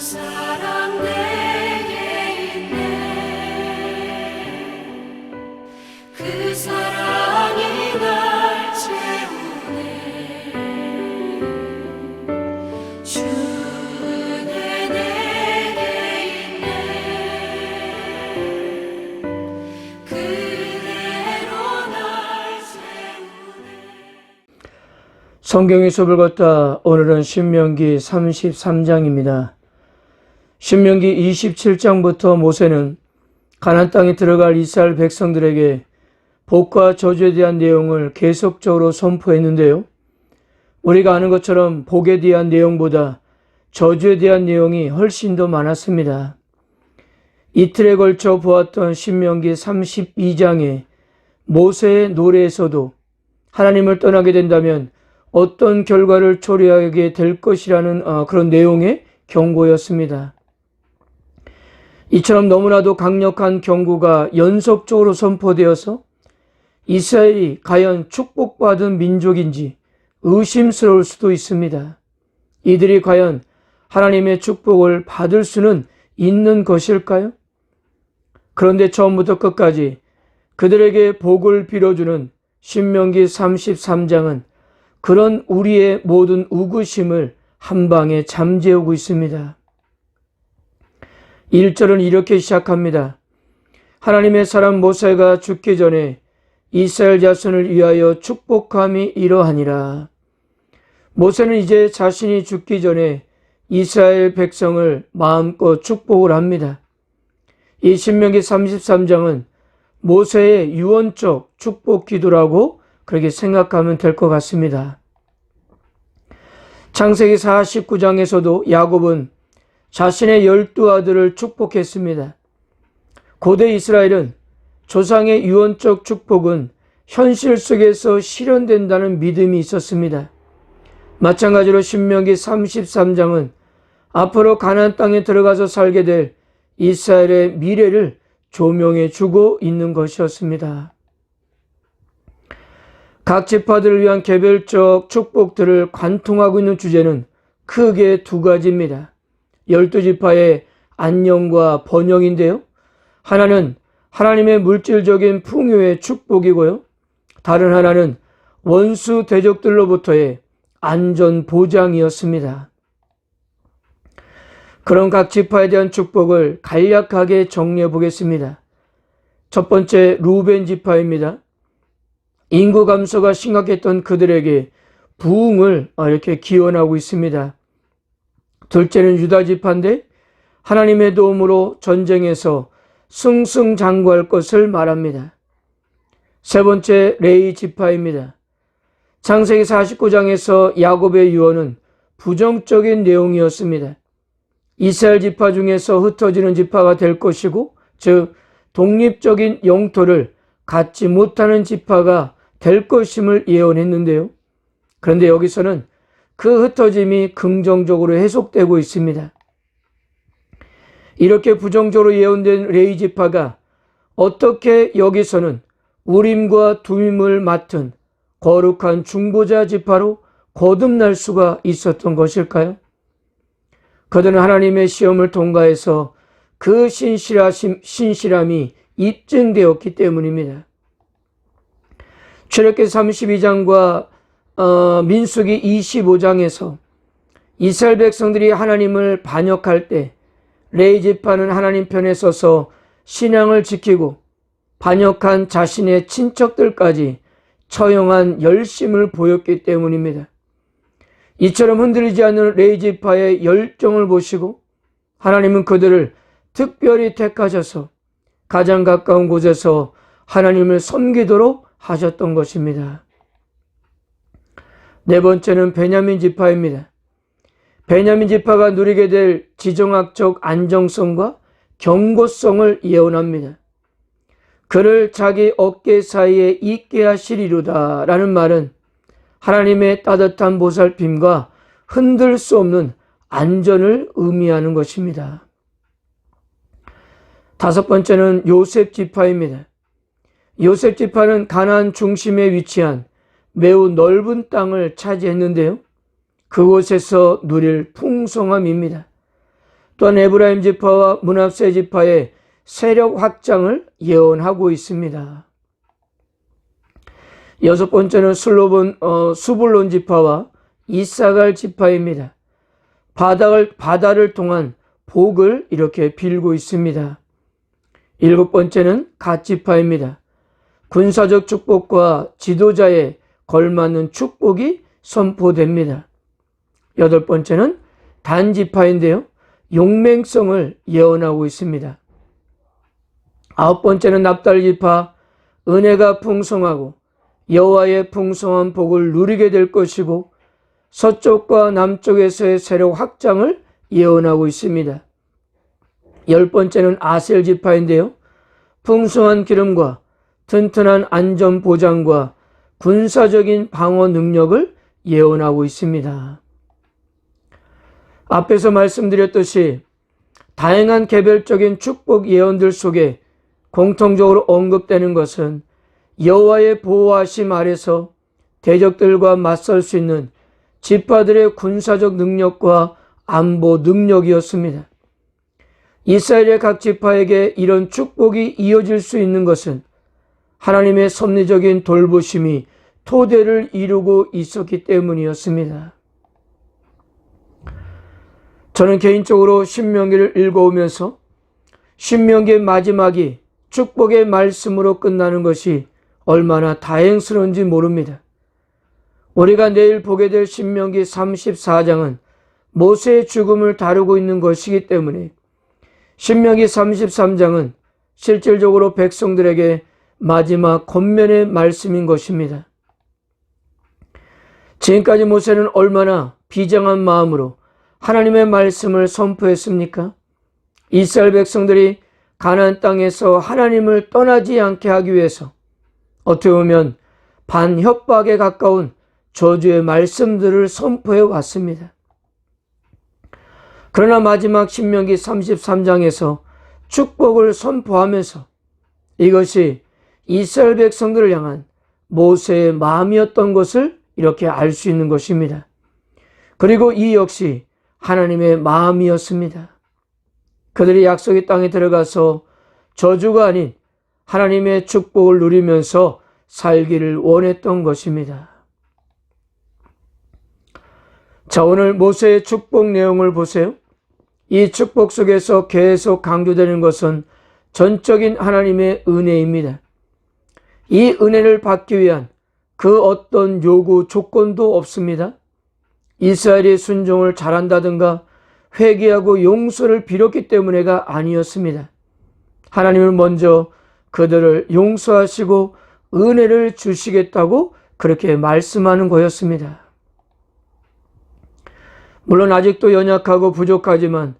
사랑 내게 있네. 그 사랑이 날 채우네. 주는 내게 있네. 그대로 날 채우네. 성경의 숲을 걷다. 오늘은 신명기 33장입니다. 신명기 27장부터 모세는 가나안 땅에 들어갈 이스라엘 백성들에게 복과 저주에 대한 내용을 계속적으로 선포했는데요. 우리가 아는 것처럼 복에 대한 내용보다 저주에 대한 내용이 훨씬 더 많았습니다. 이틀에 걸쳐 보았던 신명기 32장의 모세의 노래에서도 하나님을 떠나게 된다면 어떤 결과를 초래하게 될 것이라는 그런 내용의 경고였습니다. 이처럼 너무나도 강력한 경고가 연속적으로 선포되어서 이스라엘이 과연 축복받은 민족인지 의심스러울 수도 있습니다. 이들이 과연 하나님의 축복을 받을 수는 있는 것일까요? 그런데 처음부터 끝까지 그들에게 복을 빌어주는 신명기 33장은 그런 우리의 모든 우구심을 한 방에 잠재우고 있습니다. 1절은 이렇게 시작합니다. 하나님의 사람 모세가 죽기 전에 이스라엘 자손을 위하여 축복함이 이러하니라. 모세는 이제 자신이 죽기 전에 이스라엘 백성을 마음껏 축복을 합니다. 이 신명기 33장은 모세의 유언적 축복 기도라고 그렇게 생각하면 될 것 같습니다. 창세기 49장에서도 야곱은 자신의 12아들을 축복했습니다. 고대 이스라엘은 조상의 유언적 축복은 현실 속에서 실현된다는 믿음이 있었습니다. 마찬가지로 신명기 33장은 앞으로 가나안 땅에 들어가서 살게 될 이스라엘의 미래를 조명해 주고 있는 것이었습니다. 각 지파들을 위한 개별적 축복들을 관통하고 있는 주제는 크게 두 가지입니다. 12지파의 안녕과 번영인데요. 하나는 하나님의 물질적인 풍요의 축복이고요. 다른 하나는 원수 대적들로부터의 안전 보장이었습니다. 그런 각 지파에 대한 축복을 간략하게 정리해 보겠습니다. 첫 번째, 루벤 지파입니다. 인구 감소가 심각했던 그들에게 부흥을 이렇게 기원하고 있습니다. 둘째는 유다 지파인데 하나님의 도움으로 전쟁에서 승승장구할 것을 말합니다. 세 번째, 레위 지파입니다. 창세기 49장에서 야곱의 유언은 부정적인 내용이었습니다. 이스라엘 지파 중에서 흩어지는 지파가 될 것이고, 즉 독립적인 영토를 갖지 못하는 지파가 될 것임을 예언했는데요. 그런데 여기서는 그 흩어짐이 긍정적으로 해석되고 있습니다. 이렇게 부정적으로 예언된 레위 지파가 어떻게 여기서는 우림과 둠임을 맡은 거룩한 중보자 지파로 거듭날 수가 있었던 것일까요? 그들은 하나님의 시험을 통과해서 그 신실함이 입증되었기 때문입니다. 출애굽기 32장과 민수기 25장에서 이스라엘 백성들이 하나님을 반역할 때 레위 지파는 하나님 편에 서서 신앙을 지키고 반역한 자신의 친척들까지 처형한 열심을 보였기 때문입니다. 이처럼 흔들리지 않는 레위 지파의 열정을 보시고 하나님은 그들을 특별히 택하셔서 가장 가까운 곳에서 하나님을 섬기도록 하셨던 것입니다. 네 번째는 베냐민 지파입니다. 베냐민 지파가 누리게 될 지정학적 안정성과 견고성을 예언합니다. 그를 자기 어깨 사이에 있게 하시리로다 라는 말은 하나님의 따뜻한 보살핌과 흔들 수 없는 안전을 의미하는 것입니다. 다섯 번째는 요셉 지파입니다. 요셉 지파는 가나안 중심에 위치한 매우 넓은 땅을 차지했는데요. 그곳에서 누릴 풍성함입니다. 또한 에브라임 지파와 므낫세 지파의 세력 확장을 예언하고 있습니다. 여섯 번째는 수불론 지파와 이사갈 지파입니다. 바다를 통한 복을 이렇게 빌고 있습니다. 일곱 번째는 갓 지파입니다. 군사적 축복과 지도자에 걸맞는 축복이 선포됩니다. 여덟 번째는 단 지파인데요. 용맹성을 예언하고 있습니다. 아홉 번째는 납달 지파, 은혜가 풍성하고 여호와의 풍성한 복을 누리게 될 것이고 서쪽과 남쪽에서의 세력 확장을 예언하고 있습니다. 열 번째는 아셀 지파인데요. 풍성한 기름과 튼튼한 안전 보장과 군사적인 방어 능력을 예언하고 있습니다. 앞에서 말씀드렸듯이 다양한 개별적인 축복 예언들 속에 공통적으로 언급되는 것은 여호와의 보호하심 아래서 대적들과 맞설 수 있는 지파들의 군사적 능력과 안보 능력이었습니다. 이스라엘의 각 지파에게 이런 축복이 이어질 수 있는 것은 하나님의 섭리적인 돌보심이 토대를 이루고 있었기 때문이었습니다. 저는 개인적으로 신명기를 읽어오면서 신명기의 마지막이 축복의 말씀으로 끝나는 것이 얼마나 다행스러운지 모릅니다. 우리가 내일 보게 될 신명기 34장은 모세의 죽음을 다루고 있는 것이기 때문에 신명기 33장은 실질적으로 백성들에게 마지막 권면의 말씀인 것입니다. 지금까지 모세는 얼마나 비장한 마음으로 하나님의 말씀을 선포했습니까? 이스라엘 백성들이 가나안 땅에서 하나님을 떠나지 않게 하기 위해서 어떻게 보면 반협박에 가까운 저주의 말씀들을 선포해 왔습니다. 그러나 마지막 신명기 33장에서 축복을 선포하면서 이것이 이스라엘 백성들을 향한 모세의 마음이었던 것을 이렇게 알 수 있는 것입니다. 그리고 이 역시 하나님의 마음이었습니다. 그들이 약속의 땅에 들어가서 저주가 아닌 하나님의 축복을 누리면서 살기를 원했던 것입니다. 자, 오늘 모세의 축복 내용을 보세요. 이 축복 속에서 계속 강조되는 것은 전적인 하나님의 은혜입니다. 이 은혜를 받기 위한 그 어떤 요구 조건도 없습니다. 이스라엘이 순종을 잘한다든가 회개하고 용서를 빌었기 때문에가 아니었습니다. 하나님은 먼저 그들을 용서하시고 은혜를 주시겠다고 그렇게 말씀하는 거였습니다. 물론 아직도 연약하고 부족하지만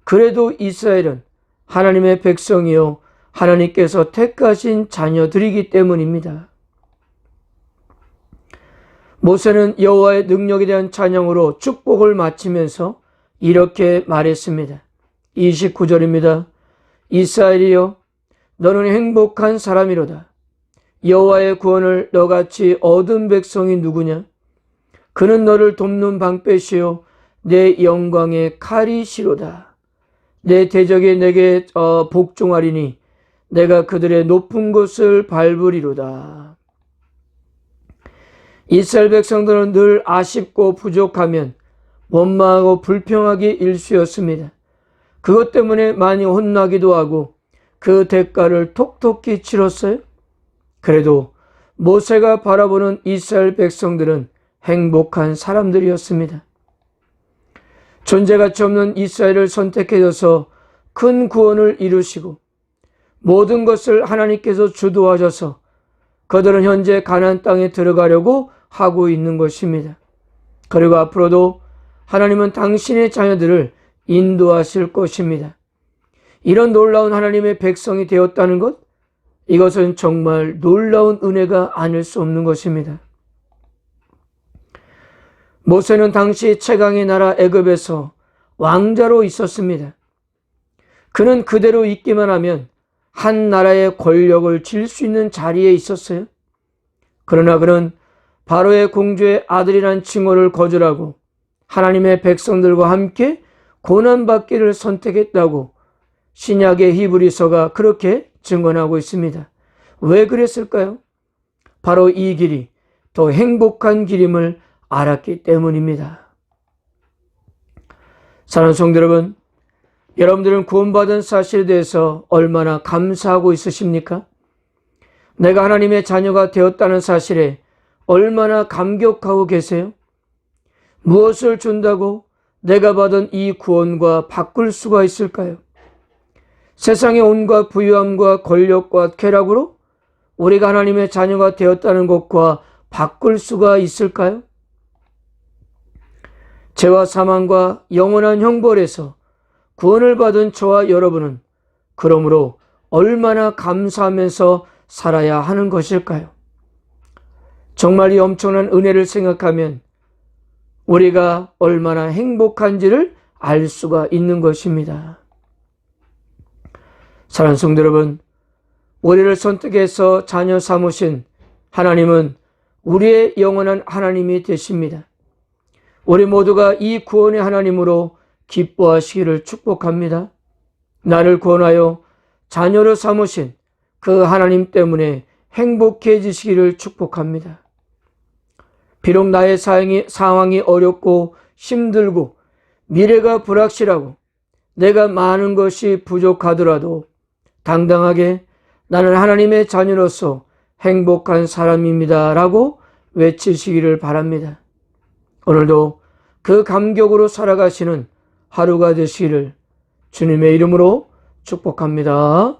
그래도 이스라엘은 하나님의 백성이요 하나님께서 택하신 자녀들이기 때문입니다. 모세는 여호와의 능력에 대한 찬양으로 축복을 마치면서 이렇게 말했습니다. 29절입니다. 이스라엘이여 너는 행복한 사람이로다. 여호와의 구원을 너같이 얻은 백성이 누구냐? 그는 너를 돕는 방패시요 내 영광의 칼이시로다. 내 대적이 내게 복종하리니 내가 그들의 높은 곳을 밟으리로다. 이스라엘 백성들은 늘 아쉽고 부족하면 원망하고 불평하기 일쑤였습니다. 그것 때문에 많이 혼나기도 하고 그 대가를 톡톡히 치렀어요. 그래도 모세가 바라보는 이스라엘 백성들은 행복한 사람들이었습니다. 존재가치 없는 이스라엘을 선택해줘서 큰 구원을 이루시고 모든 것을 하나님께서 주도하셔서 그들은 현재 가나안 땅에 들어가려고 하고 있는 것입니다. 그리고 앞으로도 하나님은 당신의 자녀들을 인도하실 것입니다. 이런 놀라운 하나님의 백성이 되었다는 것, 이것은 정말 놀라운 은혜가 아닐 수 없는 것입니다. 모세는 당시 최강의 나라 애굽에서 왕자로 있었습니다. 그는 그대로 있기만 하면 한 나라의 권력을 쥘 수 있는 자리에 있었어요. 그러나 그는 바로의 공주의 아들이란 칭호를 거절하고 하나님의 백성들과 함께 고난받기를 선택했다고 신약의 히브리서가 그렇게 증언하고 있습니다. 왜 그랬을까요? 바로 이 길이 더 행복한 길임을 알았기 때문입니다. 사랑하는 성도 여러분, 여러분들은 구원받은 사실에 대해서 얼마나 감사하고 있으십니까? 내가 하나님의 자녀가 되었다는 사실에 얼마나 감격하고 계세요? 무엇을 준다고 내가 받은 이 구원과 바꿀 수가 있을까요? 세상의 온갖 부유함과 권력과 쾌락으로 우리가 하나님의 자녀가 되었다는 것과 바꿀 수가 있을까요? 죄와 사망과 영원한 형벌에서 구원을 받은 저와 여러분은 그러므로 얼마나 감사하면서 살아야 하는 것일까요? 정말 이 엄청난 은혜를 생각하면 우리가 얼마나 행복한지를 알 수가 있는 것입니다. 사랑하는 성도 여러분, 우리를 선택해서 자녀 삼으신 하나님은 우리의 영원한 하나님이 되십니다. 우리 모두가 이 구원의 하나님으로 기뻐하시기를 축복합니다. 나를 구원하여 자녀로 삼으신 그 하나님 때문에 행복해지시기를 축복합니다. 비록 나의 상황이 어렵고 힘들고 미래가 불확실하고 내가 많은 것이 부족하더라도 당당하게 나는 하나님의 자녀로서 행복한 사람입니다 라고 외치시기를 바랍니다. 오늘도 그 감격으로 살아가시는 하루가 되시기를 주님의 이름으로 축복합니다.